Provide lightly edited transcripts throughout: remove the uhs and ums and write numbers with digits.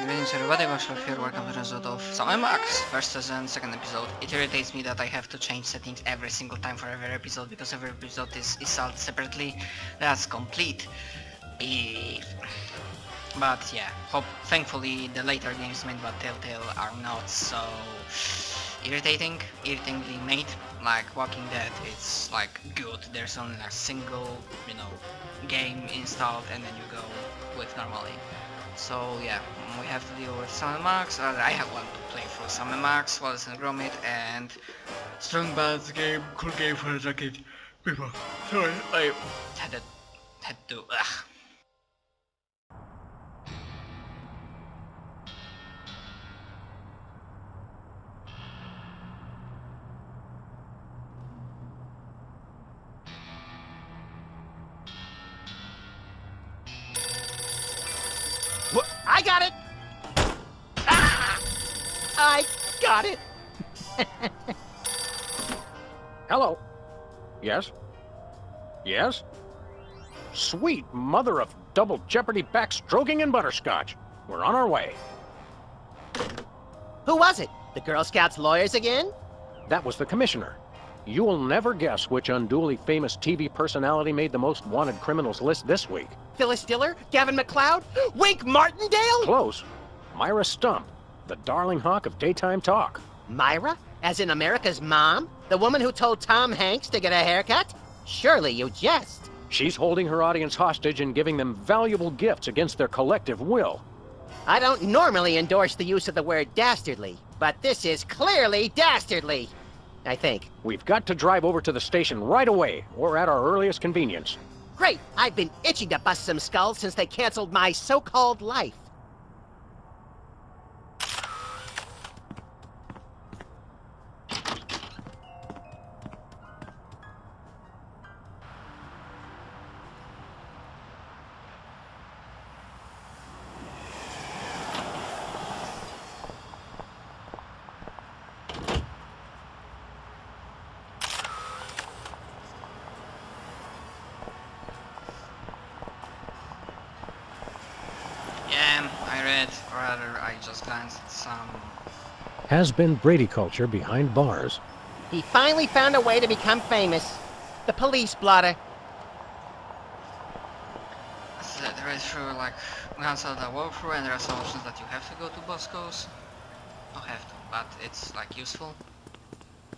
Greetings everybody, Washoff here, welcome to the episode of Sam Max, first season, second episode. It irritates me that I have to change settings every single time for every episode, because every episode is installed separately. That's complete beef. But yeah, thankfully the later games made by Telltale are not so irritatingly made. Like Walking Dead, it's like good, there's only a single, game installed and then you go with normally. So yeah, we have to deal with Sam Max. I have one to play through Sam Max, Wallace and Gromit, and Strong Bad's game, cool game for a jacket. People, sorry, I had to. Ugh. I got it! Ah! I got it! Hello. Yes? Yes? Sweet mother of double jeopardy backstroking and butterscotch. We're on our way. Who was it? The Girl Scouts lawyers again? That was the commissioner. You'll never guess which unduly famous TV personality made the most wanted criminals list this week. Phyllis Diller? Gavin McLeod? Wink Martindale? Close. Myra Stump, the darling hawk of daytime talk. Myra? As in America's mom? The woman who told Tom Hanks to get a haircut? Surely you jest. She's holding her audience hostage and giving them valuable gifts against their collective will. I don't normally endorse the use of the word dastardly, but this is clearly dastardly. I think. We've got to drive over to the station right away, or at our earliest convenience. Great! I've been itching to bust some skulls since they canceled my so-called life. I just glanced at some... Has been Brady culture behind bars. He finally found a way to become famous. The police blotter. There is through, like, glance at the walkthrough, and there are some options that you have to go to Bosco's. Not have to, but it's, like, useful.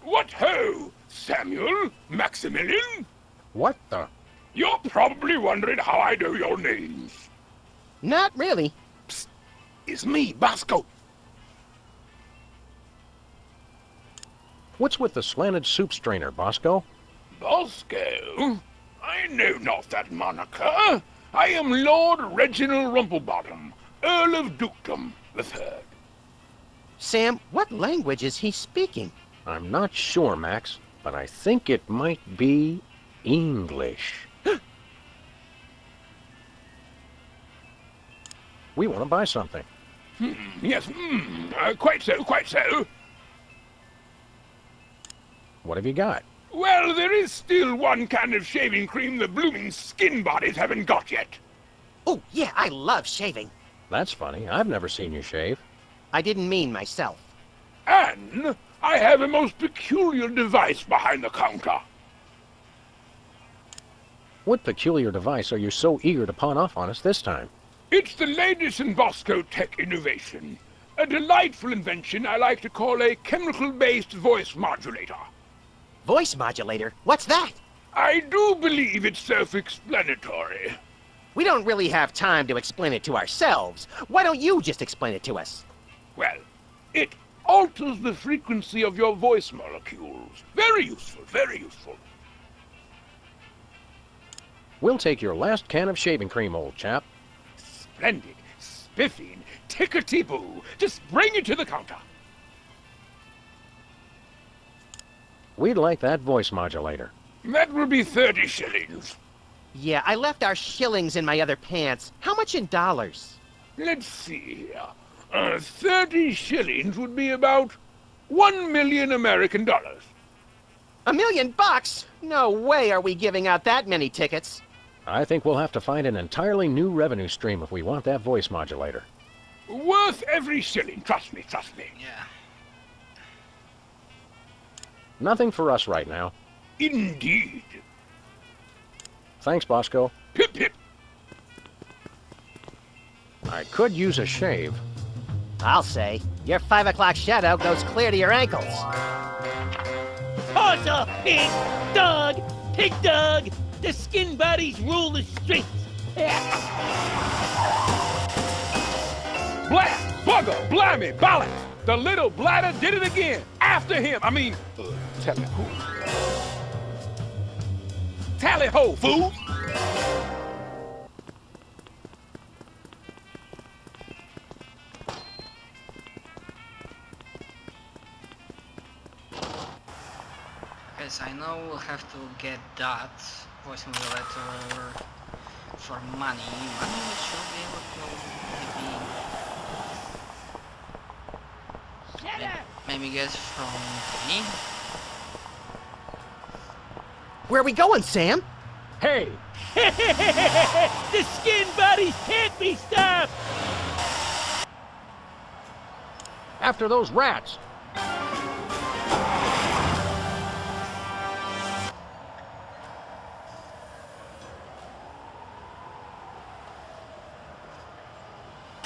What ho! Samuel? Maximilian? What the? You're probably wondering how I know your names. Not really. Psst. It's me, Bosco. What's with the slanted soup strainer, Bosco? Bosco? I know not that moniker. I am Lord Reginald Rumplebottom, Earl of Dukedom the Third. Sam, what language is he speaking? I'm not sure, Max, but I think it might be English. We want to buy something. Yes, quite so, quite so. What have you got? Well, there is still one kind of shaving cream the blooming skin bodies haven't got yet. Oh, yeah, I love shaving. That's funny. I've never seen you shave. I didn't mean myself. And I have a most peculiar device behind the counter. What peculiar device are you so eager to pawn off on us this time? It's the latest in Bosco tech innovation. A delightful invention I like to call a chemical-based voice modulator. Voice modulator? What's that? I do believe it's self-explanatory. We don't really have time to explain it to ourselves. Why don't you just explain it to us? Well, it alters the frequency of your voice molecules. Very useful, very useful. We'll take your last can of shaving cream, old chap. Splendid, spiffing, tickety-boo. Just bring it to the counter. We'd like that voice modulator. That will be 30 shillings. Yeah, I left our shillings in my other pants. How much in dollars? Let's see here. 30 shillings would be about 1 million American dollars. $1 million? No way are we giving out that many tickets. I think we'll have to find an entirely new revenue stream if we want that voice modulator. Worth every shilling, trust me, trust me. Yeah. Nothing for us right now. Indeed. Thanks, Bosco. Hip hip. I could use a shave. I'll say. Your 5 o'clock shadow goes clear to your ankles. Awesome! Pig dog! Pig dog! The skin bodies rule the streets! Blast! Bugger! Blimey! Ballot! The little bladder did it again! After him! Tally-ho. Tally-ho, fools! Yes, I know we'll have to get that voice simulator for money. Money we should be able to maybe get from me. Where are we going, Sam? Hey! The skin bodies can't be stopped! After those rats!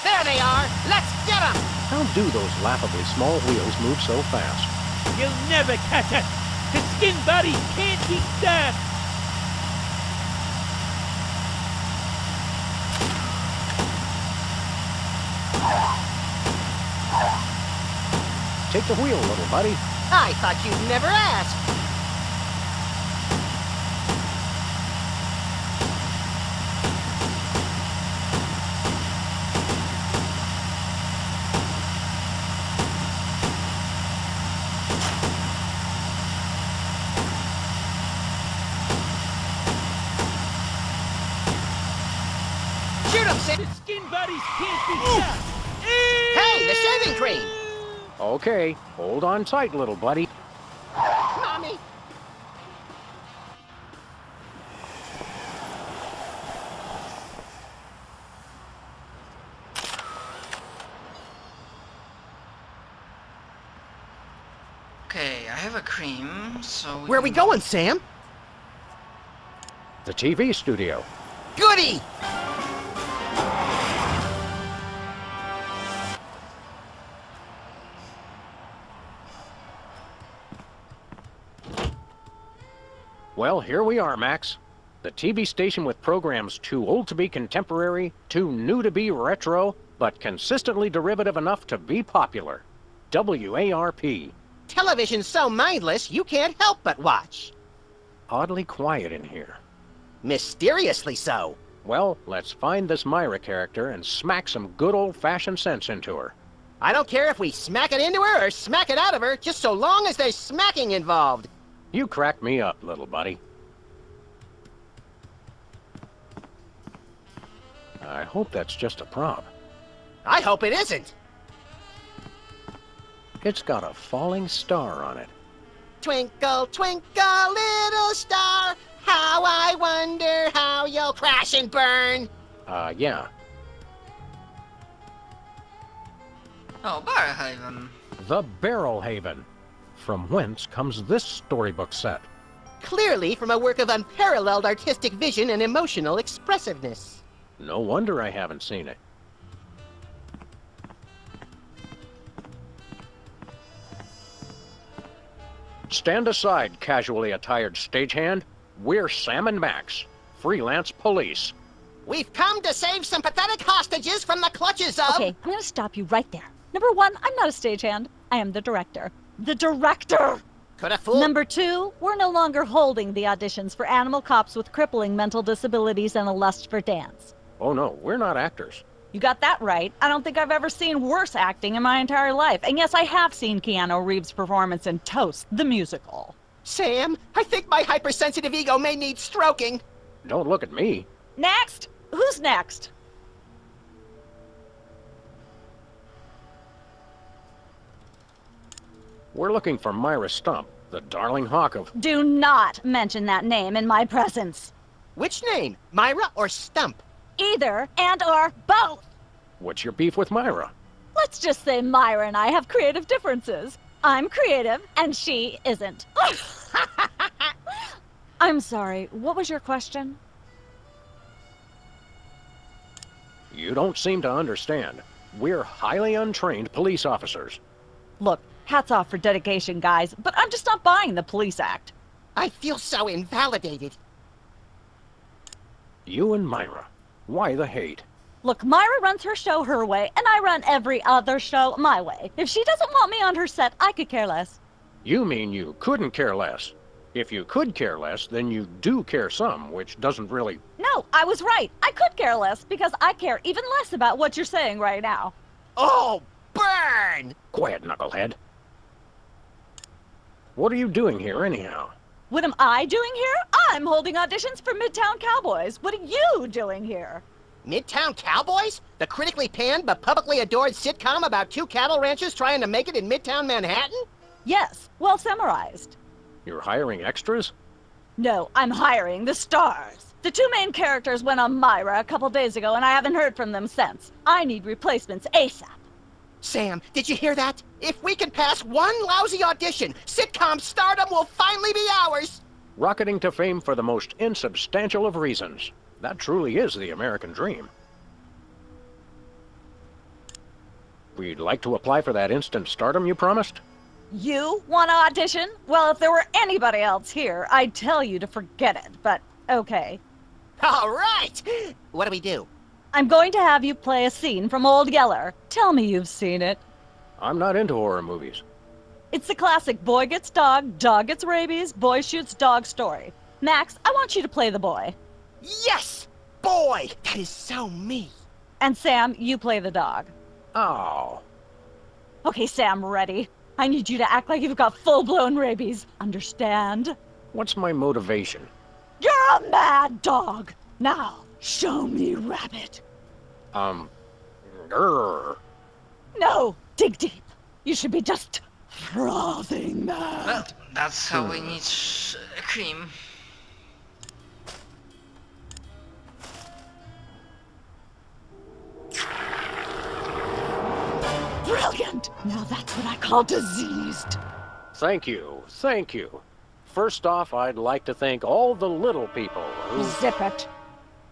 There they are! Let's get them! How do those laughably small wheels move so fast? You'll never catch us! The skin bodies can't be stopped! Take the wheel, little buddy. I thought you'd never ask. Shoot him, Sam! The skin bodies can't be stopped! Hey, the shaving cream! Okay, hold on tight, little buddy. Mommy! Okay, I have a cream, so Where are we going, Sam? The TV studio. Goody! Well, here we are, Max. The TV station with programs too old to be contemporary, too new to be retro, but consistently derivative enough to be popular. WARP. Television's so mindless, you can't help but watch. Oddly quiet in here. Mysteriously so. Well, let's find this Myra character and smack some good old-fashioned sense into her. I don't care if we smack it into her or smack it out of her, just so long as there's smacking involved. You crack me up, little buddy. I hope that's just a prop. I hope it isn't. It's got a falling star on it. Twinkle, twinkle, little star, how I wonder how you'll crash and burn. Yeah. Oh, Barhaven. The Barrel Haven. From whence comes this storybook set? Clearly from a work of unparalleled artistic vision and emotional expressiveness. No wonder I haven't seen it. Stand aside, casually attired stagehand. We're Sam and Max, freelance police. We've come to save some pathetic hostages from the clutches of... Okay, I'm gonna stop you right there. Number one, I'm not a stagehand. I am the director. The director! Could have fooled... Number two, we're no longer holding the auditions for animal cops with crippling mental disabilities and a lust for dance. Oh no, we're not actors. You got that right. I don't think I've ever seen worse acting in my entire life. And yes, I have seen Keanu Reeves' performance in Toast, the musical. Sam, I think my hypersensitive ego may need stroking. Don't look at me. Next! Who's next? We're looking for Myra Stump, the darling hawk of... Do not mention that name in my presence. Which name, Myra or Stump? Either and or both. What's your beef with Myra? Let's just say Myra and I have creative differences. I'm creative, and she isn't. I'm sorry, what was your question? You don't seem to understand. We're highly untrained police officers. Look, hats off for dedication, guys, but I'm just not buying the police act. I feel so invalidated. You and Myra. Why the hate? Look, Myra runs her show her way, and I run every other show my way. If she doesn't want me on her set, I could care less. You mean you couldn't care less? If you could care less, then you do care some, which doesn't really... No, I was right. I could care less, because I care even less about what you're saying right now. Oh, burn! Quiet, knucklehead. What are you doing here, anyhow? What am I doing here? I'm holding auditions for Midtown Cowboys. What are you doing here? Midtown Cowboys? The critically panned but publicly adored sitcom about two cattle ranchers trying to make it in Midtown Manhattan? Yes, well summarized. You're hiring extras? No, I'm hiring the stars. The two main characters went on Myra a couple days ago, and I haven't heard from them since. I need replacements ASAP. Sam, did you hear that? If we can pass one lousy audition, sitcom stardom will finally be ours! Rocketing to fame for the most insubstantial of reasons. That truly is the American dream. We'd like to apply for that instant stardom you promised? You want to audition? Well, if there were anybody else here, I'd tell you to forget it, but okay. All right! What do we do? I'm going to have you play a scene from Old Yeller. Tell me you've seen it. I'm not into horror movies. It's the classic boy gets dog gets rabies, boy shoots dog story. Max, I want you to play the boy. Yes! Boy, that is so me. And Sam, you play the dog. Oh. Okay, Sam, ready? I need you to act like you've got full-blown rabies. Understand? What's my motivation? You're a mad dog. Now, show me rabbit. Grr. No, dig deep. You should be just frothing mad. Well, that's how we need cream. Brilliant! Now that's what I call diseased. Thank you, thank you. First off, I'd like to thank all the little people who... Zip it.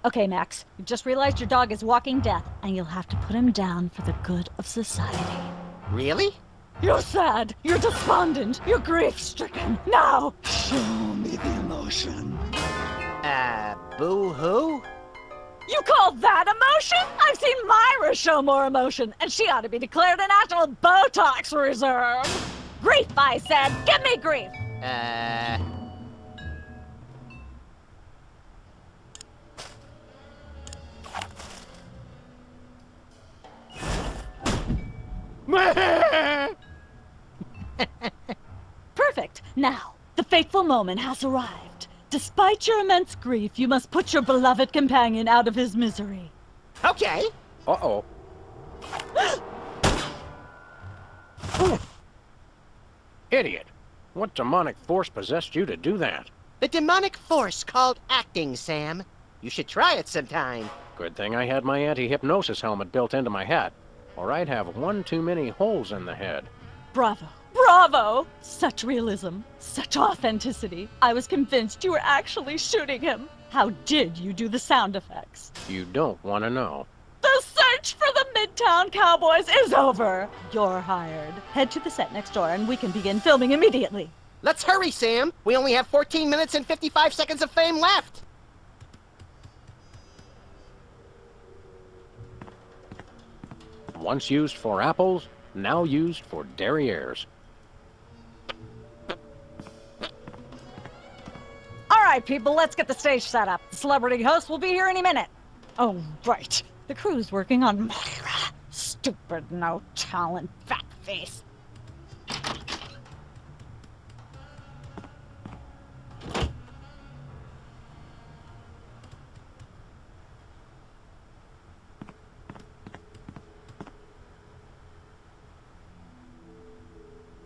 Okay, Max, you've just realized your dog is walking death, and you'll have to put him down for the good of society. Really? You're sad, you're despondent, you're grief-stricken. Now, show me the emotion. Boo-hoo? You call that emotion? I've seen Myra show more emotion, and she ought to be declared a national Botox reserve. Grief, I said. Give me grief. Perfect. Now, the fateful moment has arrived. Despite your immense grief, you must put your beloved companion out of his misery. Okay. Uh-oh. Idiot. What demonic force possessed you to do that? The demonic force called acting, Sam. You should try it sometime. Good thing I had my anti-hypnosis helmet built into my hat, or I'd have one too many holes in the head. Bravo. Bravo! Such realism, such authenticity. I was convinced you were actually shooting him. How did you do the sound effects? You don't want to know. The search for the Midtown Cowboys is over. You're hired. Head to the set next door and we can begin filming immediately. Let's hurry, Sam. We only have 14 minutes and 55 seconds of fame left. Once used for apples, now used for derrieres. All right, people, let's get the stage set up. The celebrity host will be here any minute. Oh, right. The crew's working on Myra. Stupid, no talent, fat face.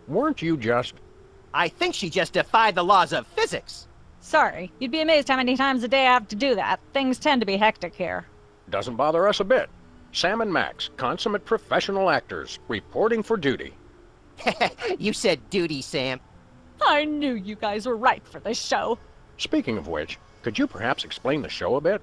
Weren't you just... I think she just defied the laws of physics. Sorry, you'd be amazed how many times a day I have to do that. Things tend to be hectic here. Doesn't bother us a bit. Sam and Max, consummate professional actors, reporting for duty. You said duty, Sam. I knew you guys were right for this show. Speaking of which, could you perhaps explain the show a bit?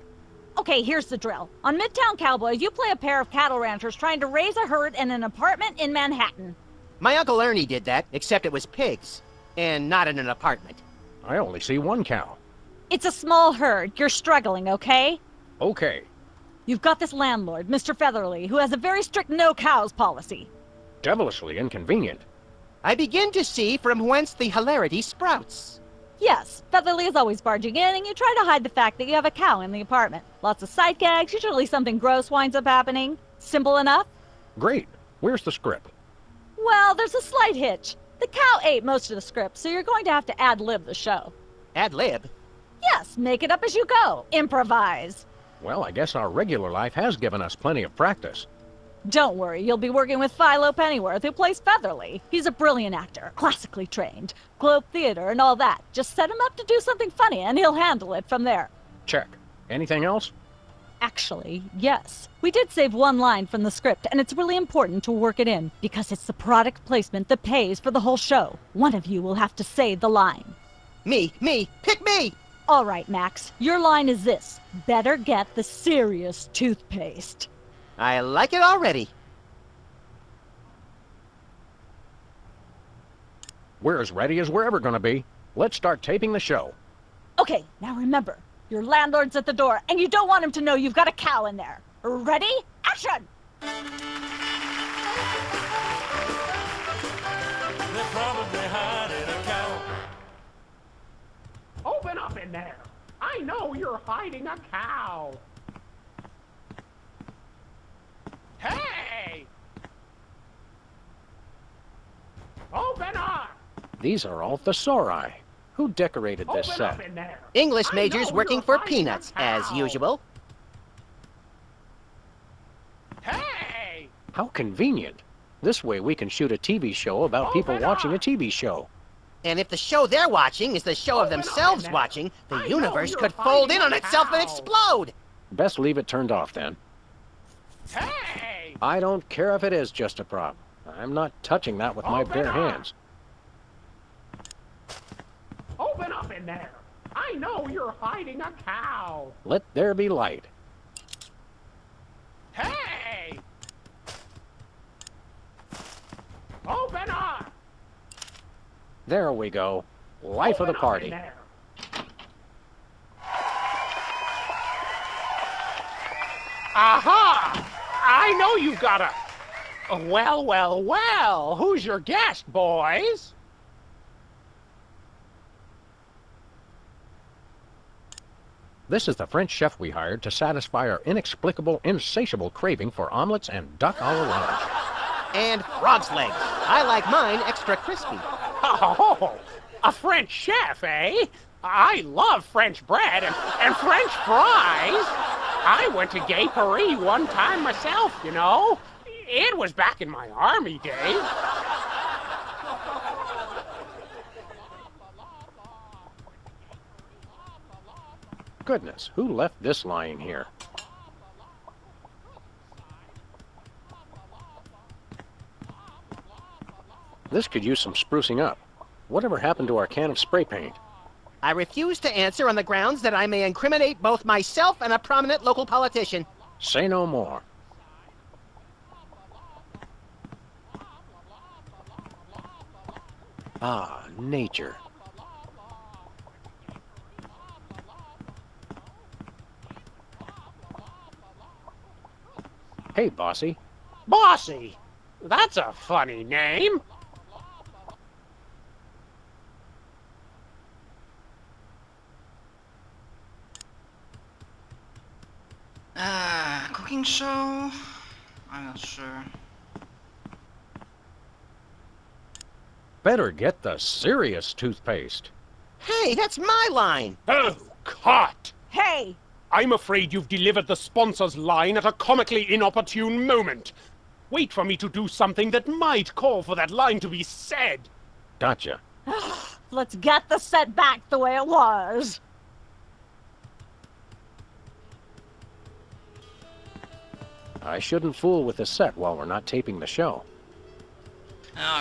Okay, here's the drill. On Midtown Cowboy, you play a pair of cattle ranchers trying to raise a herd in an apartment in Manhattan. My Uncle Ernie did that, except it was pigs. And not in an apartment. I only see one cow. It's a small herd. You're struggling, okay? Okay. You've got this landlord, Mr. Featherly, who has a very strict no cows policy. Devilishly inconvenient. I begin to see from whence the hilarity sprouts. Yes, Featherly is always barging in, and you try to hide the fact that you have a cow in the apartment. Lots of sight gags, usually something gross winds up happening. Simple enough? Great. Where's the script? Well, there's a slight hitch. The cow ate most of the script, so you're going to have to ad-lib the show. Ad-lib? Yes, make it up as you go. Improvise. Well, I guess our regular life has given us plenty of practice. Don't worry, you'll be working with Philo Pennyworth, who plays Featherly. He's a brilliant actor, classically trained, Globe Theater and all that. Just set him up to do something funny, and he'll handle it from there. Check. Anything else? Actually, yes. We did save one line from the script, and it's really important to work it in, because it's the product placement that pays for the whole show. One of you will have to say the line. Me, pick me! All right, Max, your line is this. Better get the serious toothpaste. I like it already. We're as ready as we're ever gonna be. Let's start taping the show. Okay, now remember, your landlord's at the door, and you don't want him to know you've got a cow in there. Ready? Action! They're probably hiding a cow. Open up in there! I know you're hiding a cow! Hey! Open up! These are all thesauri. Who decorated this Open up set? in there! English I majors know working you're for hiding a peanuts, as cow. usual. Hey! How convenient. This way we can shoot a TV show about people Open watching a up. TV show. And if the show they're watching is the show of Open up themselves in there. watching, the I know universe you're could fold in hiding on a itself and cow. explode! Best leave it turned off then. Hey! I don't care if it is just a prop. I'm not touching that with my Open bare up. hands. Open up in there! I know you're hiding a cow! Let there be light. Hey! Open up! There we go. Life of the Open up in party. there. Aha! I know you've got a... Well, who's your guest, boys? This is the French chef we hired to satisfy our inexplicable, insatiable craving for omelets and duck a la lunch. And frog's legs. I like mine extra crispy. Oh, a French chef, eh? I love French bread and French fries. I went to Gay Paris one time myself, you know. It was back in my army days. Goodness, who left this lying here? This could use some sprucing up. Whatever happened to our can of spray paint? I refuse to answer on the grounds that I may incriminate both myself and a prominent local politician. Say no more. Ah, nature. Hey, Bossy. Bossy, that's a funny name. Cooking show? I'm not sure. Better get the serious toothpaste. Hey, that's my line! Oh, cut! Hey! I'm afraid you've delivered the sponsor's line at a comically inopportune moment. Wait for me to do something that might call for that line to be said. Gotcha. Let's get the set back the way it was. I shouldn't fool with the set while we're not taping the show.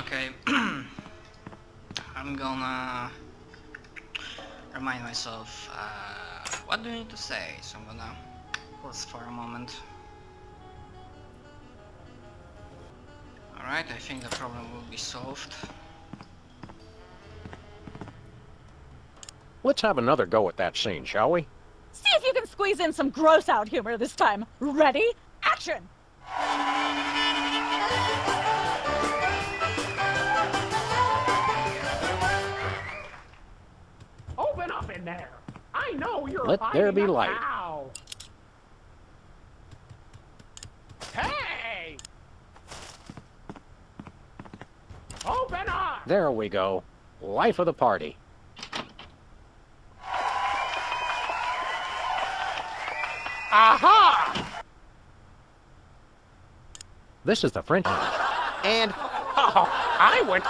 Okay. I'm gonna remind myself, what do I need to say? So I'm gonna pause for a moment. Alright, I think the problem will be solved. Let's have another go at that scene, shall we? See if you can squeeze in some gross out humor this time. Ready? Action! Open up in there. I know you're Let there be hiding light. now. Hey! Open up! There we go. Life of the party. Aha! This is the French. And Oh, I went.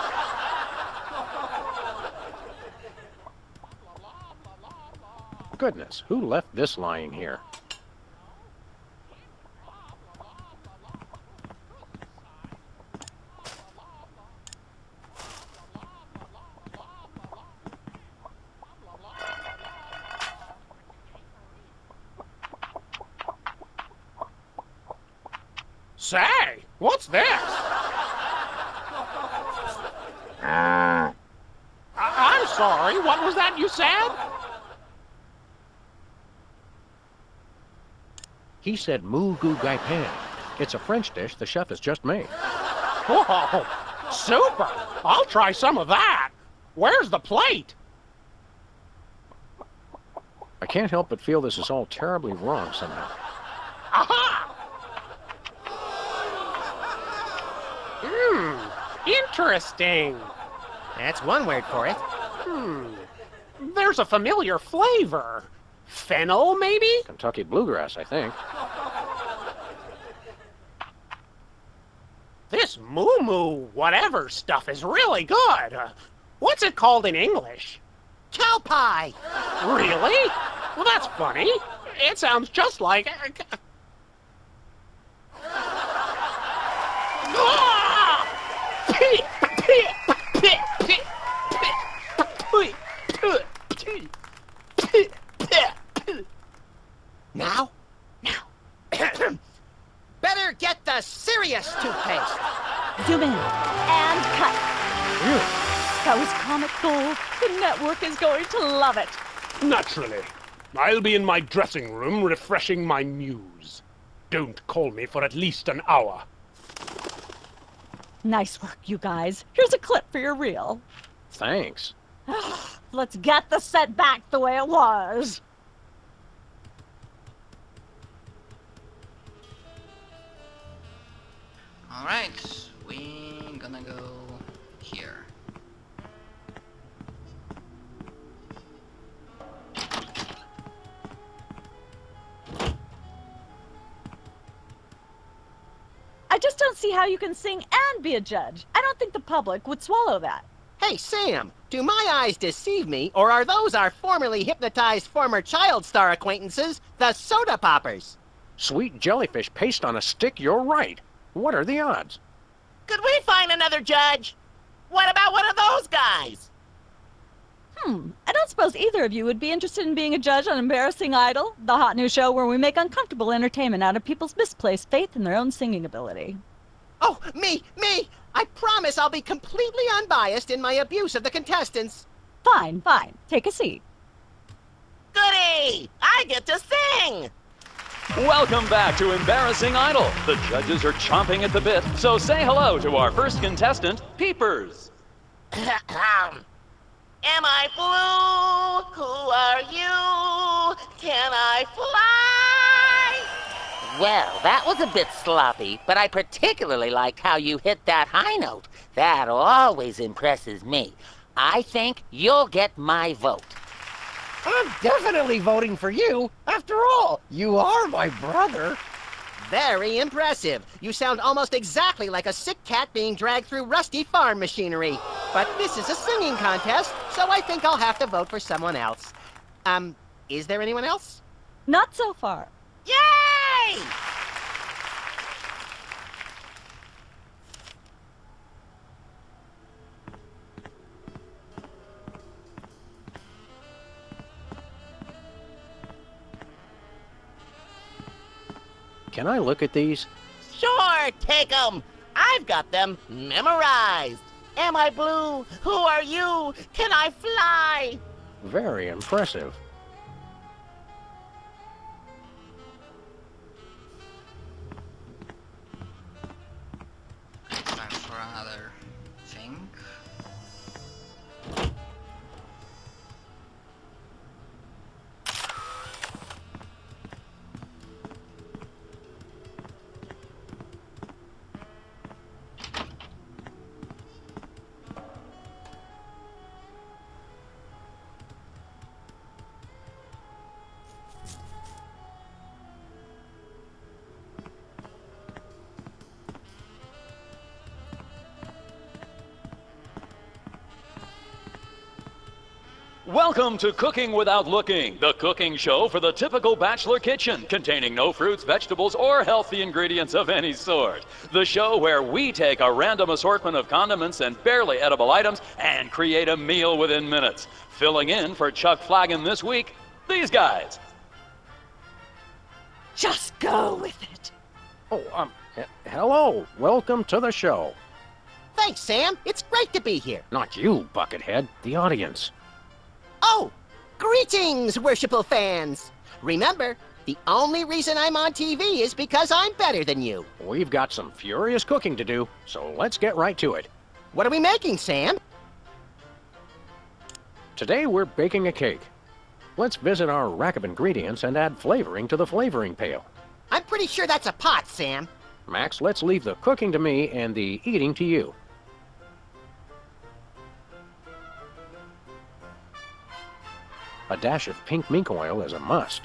Goodness, who left this lying here? Say, what's this? I'm sorry, what was that you said? He said moo goo gai pan. It's a French dish the chef has just made. Whoa, super! I'll try some of that. Where's the plate? I can't help but feel this is all terribly wrong somehow. Aha! Interesting. that's one word for it. There's a familiar flavor. Fennel, maybe? Kentucky bluegrass, I think. This moo-moo whatever stuff is really good. What's it called in English? Cow pie! Really? Well, that's funny. It sounds just like... Now? Better get the serious toothpaste. Zoom in and cut. That was comic gold. The network is going to love it. Naturally. I'll be in my dressing room refreshing my muse. Don't call me for at least an hour. Nice work, you guys. Here's a clip for your reel. Thanks. Let's get the set back the way it was. Alright, we're gonna go here. I just don't see how you can sing and be a judge. I don't think the public would swallow that. Hey, Sam, do my eyes deceive me, or are those our formerly hypnotized former child star acquaintances, the Soda Poppers? Sweet jellyfish paste on a stick, you're right. What are the odds? Could we find another judge? What about one of those guys? I don't suppose either of you would be interested in being a judge on Embarrassing Idol, the hot new show where we make uncomfortable entertainment out of people's misplaced faith in their own singing ability. Oh, me! I promise I'll be completely unbiased in my abuse of the contestants. Fine. Take a seat. Goody! I get to sing! Welcome back to Embarrassing Idol. The judges are chomping at the bit, so say hello to our first contestant, Peepers. Am I blue? Who are you? Can I fly? Well, that was a bit sloppy, but I particularly liked how you hit that high note. That always impresses me. I think you'll get my vote. I'm definitely voting for you. After all, you are my brother. Very impressive. You sound almost exactly like a sick cat being dragged through rusty farm machinery. But this is a singing contest, so I think I'll have to vote for someone else. Is there anyone else? Not so far. Yay! can I look at these? Sure, take 'em. I've got them memorized. Am I blue? Who are you? Can I fly? Very impressive. Time for another thing. Welcome to Cooking Without Looking, the cooking show for the typical bachelor kitchen, containing no fruits, vegetables, or healthy ingredients of any sort. The show where we take a random assortment of condiments and barely edible items and create a meal within minutes. Filling in for Chuck Flagon this week, these guys. Just go with it. Oh, hello. Welcome to the show. Thanks, Sam. It's great to be here. Not you, Buckethead. The audience. Oh, greetings, worshipful fans. Remember, the only reason I'm on TV is because I'm better than you. We've got some furious cooking to do, so let's get right to it. What are we making, Sam? Today we're baking a cake. Let's visit our rack of ingredients and add flavoring to the flavoring pail. I'm pretty sure that's a pot, Sam. Max, let's leave the cooking to me and the eating to you. A dash of pink mink oil is a must.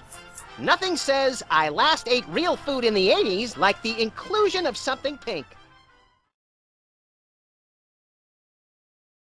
Nothing says I last ate real food in the 80s like the inclusion of something pink.